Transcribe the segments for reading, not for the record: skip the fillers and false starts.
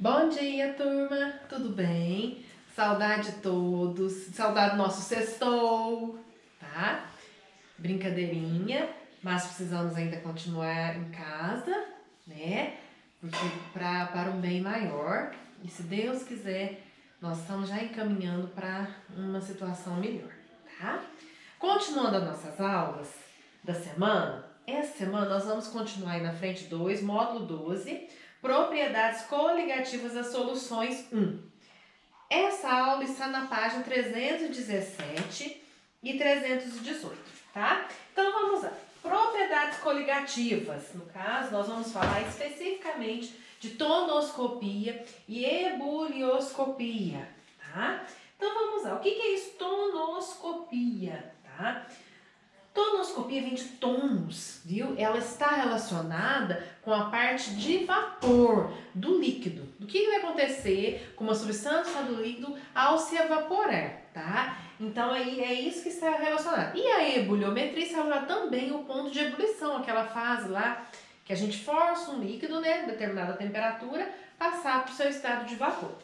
Bom dia, turma! Tudo bem? Saudade de todos, saudade do nosso sextou, tá? Brincadeirinha, mas precisamos ainda continuar em casa, né? Porque para um bem maior, e se Deus quiser, nós estamos já encaminhando para uma situação melhor, tá? Continuando as nossas aulas da semana, essa semana nós vamos continuar aí na frente 2, módulo 12, propriedades coligativas das soluções 1. Essa aula está na página 317 e 318, tá? Então vamos lá. Propriedades coligativas. No caso, nós vamos falar especificamente de tonoscopia e ebulioscopia, tá? Então vamos lá. O que é isso? Tonoscopia, tá? Tonoscopia vem de tônus, viu? Ela está relacionada com a parte de vapor do líquido. Do que vai acontecer com uma substância do líquido ao se evaporar, tá? Então aí é isso que está relacionado. E a ebuliometria está relacionada também ao ponto de ebulição, aquela fase lá que a gente força um líquido, né, determinada temperatura, passar para o seu estado de vapor.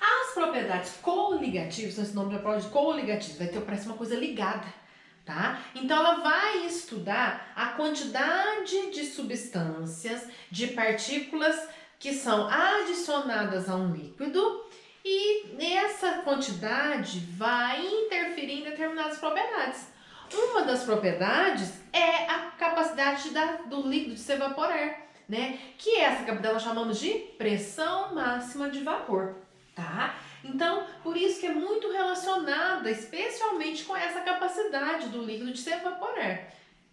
As propriedades coligativas, esse nome já pode de coligativo, vai ter, parece uma coisa ligada. Tá? Então ela vai estudar a quantidade de substâncias, de partículas que são adicionadas a um líquido e essa quantidade vai interferir em determinadas propriedades. Uma das propriedades é a capacidade do líquido de se evaporar, né? Que essa capacidade nós chamamos de pressão máxima de vapor, tá? Então, por isso que é muito relacionada, especialmente com essa capacidade do líquido de se evaporar,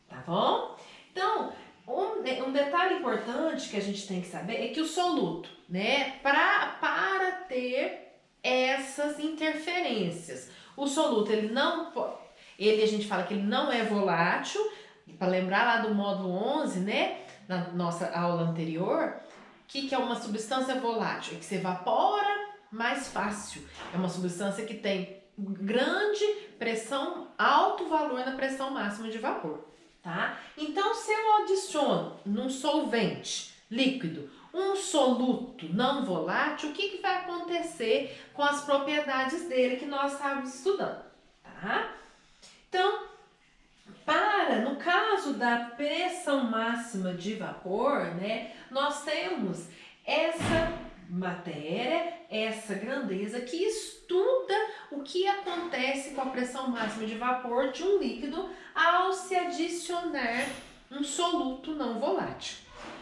tá bom? Então, um detalhe importante que a gente tem que saber é que o soluto, né, para ter essas interferências, o soluto, ele a gente fala que ele não é volátil, para lembrar lá do módulo 11, né, na nossa aula anterior, o que é uma substância volátil? É que se evapora mais fácil. É uma substância que tem grande pressão, alto valor na pressão máxima de vapor, tá? Então, se eu adiciono num solvente líquido um soluto não volátil, o que vai acontecer com as propriedades dele que nós estávamos estudando, tá? Então, no caso da pressão máxima de vapor, né, nós temos essa matéria, essa grandeza que estuda o que acontece com a pressão máxima de vapor de um líquido ao se adicionar um soluto não volátil.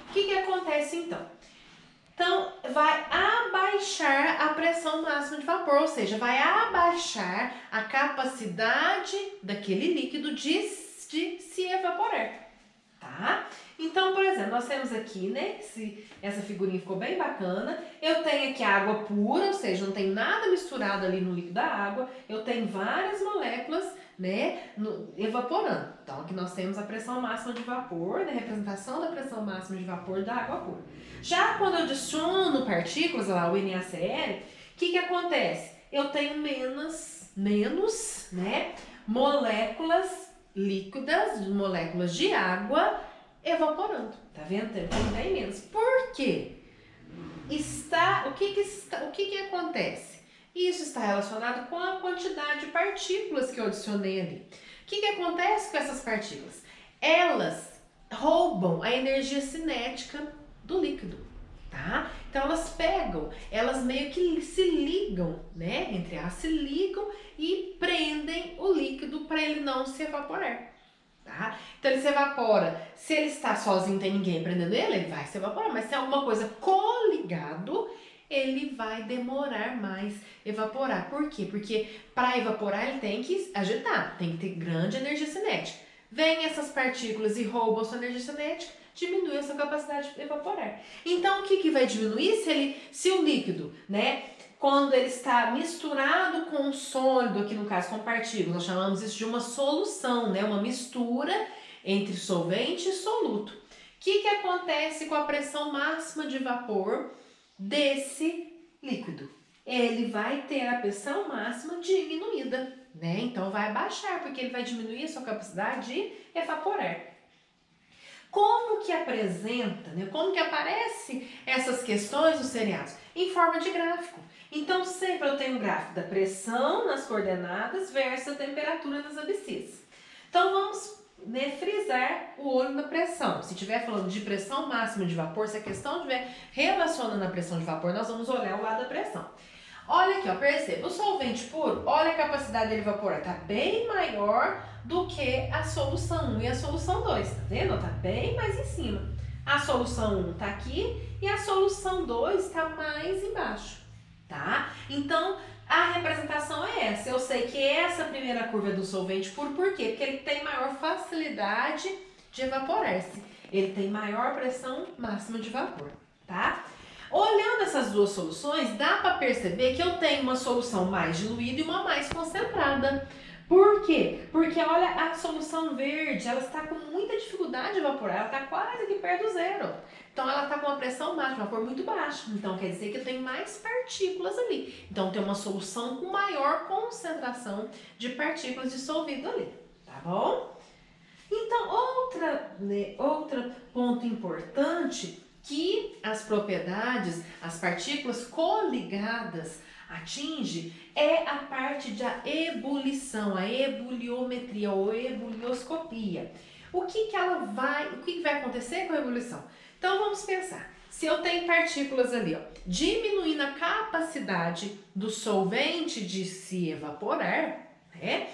O que acontece então? Então, vai abaixar a pressão máxima de vapor, ou seja, vai abaixar a capacidade daquele líquido de se evaporar, tá? Então, por exemplo, nós temos aqui, né, essa figurinha ficou bem bacana. Eu tenho aqui água pura, ou seja, não tem nada misturado ali no líquido da água. Eu tenho várias moléculas, né, evaporando. Então, aqui nós temos a pressão máxima de vapor, né, representação da pressão máxima de vapor da água pura. Já quando eu adiciono partículas, lá, o NaCl, o que acontece? Eu tenho menos, né, moléculas líquidas, moléculas de água evaporando, tá vendo? Tem bem menos. Por quê? O que acontece? Isso está relacionado com a quantidade de partículas que eu adicionei ali. O que acontece com essas partículas? Elas roubam a energia cinética do líquido, tá? Então elas meio que se ligam, né? Entre elas se ligam e prendem o líquido para ele não se evaporar. Tá? Então ele se evapora. Se ele está sozinho, não tem ninguém prendendo ele vai se evaporar. Mas se é alguma coisa coligado, ele vai demorar mais evaporar. Por quê? Porque para evaporar ele tem que agitar, tem que ter grande energia cinética. Vem essas partículas e roubam a sua energia cinética, diminui a sua capacidade de evaporar. Então o que vai diminuir se o líquido, né? Quando ele está misturado com um sólido, aqui no caso com partículas, nós chamamos isso de uma solução, né? Uma mistura entre solvente e soluto. O que acontece com a pressão máxima de vapor desse líquido? Ele vai ter a pressão máxima diminuída, né? Então vai baixar, porque ele vai diminuir a sua capacidade de evaporar. Como que apresenta, né? Como que aparece essas questões dos seriados? Em forma de gráfico. Então, sempre eu tenho um gráfico da pressão nas coordenadas versus a temperatura nas abscissas. Então, vamos, né, frisar o olho na pressão. Se estiver falando de pressão máxima de vapor, se a questão estiver relacionando a pressão de vapor, nós vamos olhar o lado da pressão. Olha aqui, ó, perceba, o solvente puro, olha a capacidade dele evaporar, está bem maior do que a solução 1 e a solução 2, tá vendo? Está bem mais em cima. A solução 1 está aqui e a solução 2 está mais embaixo, tá? Então, a representação é essa. Eu sei que essa primeira curva é do solvente puro, por quê? Porque ele tem maior facilidade de evaporar-se. Ele tem maior pressão máxima de vapor, tá? Olhando essas duas soluções, dá para perceber que eu tenho uma solução mais diluída e uma mais concentrada. Por quê? Porque olha a solução verde, ela está com muita dificuldade de evaporar, ela está quase aqui perto do zero. Então ela está com uma pressão máxima, vapor muito baixa. Então quer dizer que eu tenho mais partículas ali. Então tem uma solução com maior concentração de partículas dissolvidas ali, tá bom? Então outro ponto importante que as propriedades, as partículas coligadas atinge é a parte da ebulição, a ebuliometria ou ebulioscopia. O que vai acontecer com a ebulição? Então vamos pensar, se eu tenho partículas ali, ó, diminuindo a capacidade do solvente de se evaporar, né?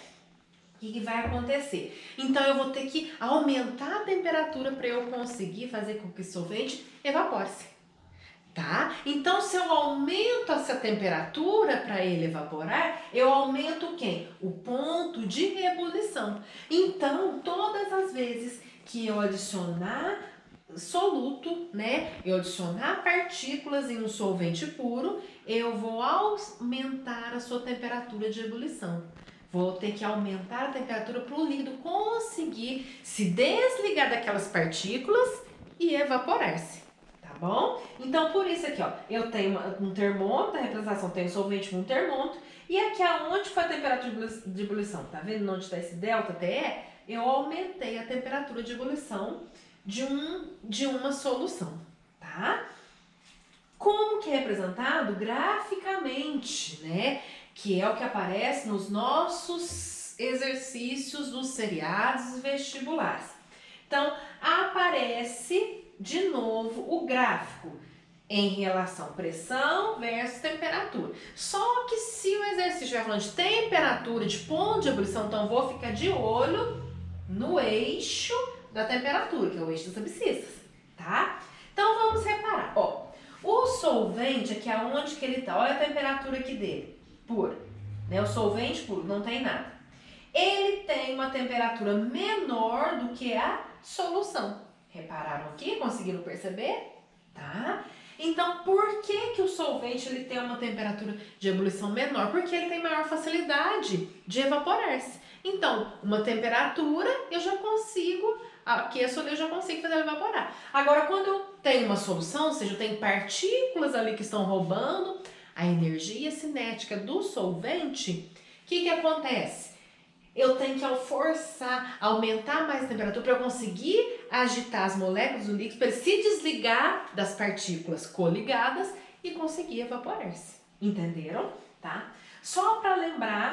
O que vai acontecer? Então eu vou ter que aumentar a temperatura para eu conseguir fazer com que o solvente evapore-se, tá? Então se eu aumento essa temperatura para ele evaporar, eu aumento quem? O ponto de ebulição. Então todas as vezes que eu adicionar soluto, né? Eu adicionar partículas em um solvente puro, eu vou aumentar a sua temperatura de ebulição. Vou ter que aumentar a temperatura para o líquido conseguir se desligar daquelas partículas e evaporar-se, tá bom? Então, por isso aqui, ó, eu tenho um termômetro, a representação tem um solvente com um termômetro, e aqui aonde foi a temperatura de ebulição, tá vendo onde está esse delta TE? Eu aumentei a temperatura de ebulição de uma solução, tá? Como que é representado? Graficamente, né? Que é o que aparece nos nossos exercícios dos seriados vestibulares. Então, aparece de novo o gráfico em relação pressão versus temperatura. Só que se o exercício estiver falando de temperatura, de ponto de ebulição, então eu vou ficar de olho no eixo da temperatura, que é o eixo das abscissas, tá? Então, vamos reparar, ó. O solvente, aqui aonde que ele tá, olha a temperatura aqui dele, pura, né? O solvente puro, não tem nada. Ele tem uma temperatura menor do que a solução. Repararam aqui? Conseguiram perceber? Tá? Então, por que o solvente ele tem uma temperatura de ebulição menor? Porque ele tem maior facilidade de evaporar-se. Então, uma temperatura eu já consigo, aqueço ali, eu já consigo fazer ele evaporar. Agora, quando eu tenho uma solução, ou seja, eu tenho partículas ali que estão roubando a energia cinética do solvente, o que acontece? Eu tenho que forçar, aumentar mais a temperatura para eu conseguir agitar as moléculas do líquido para ele se desligar das partículas coligadas e conseguir evaporar-se. Entenderam? Tá? Só para lembrar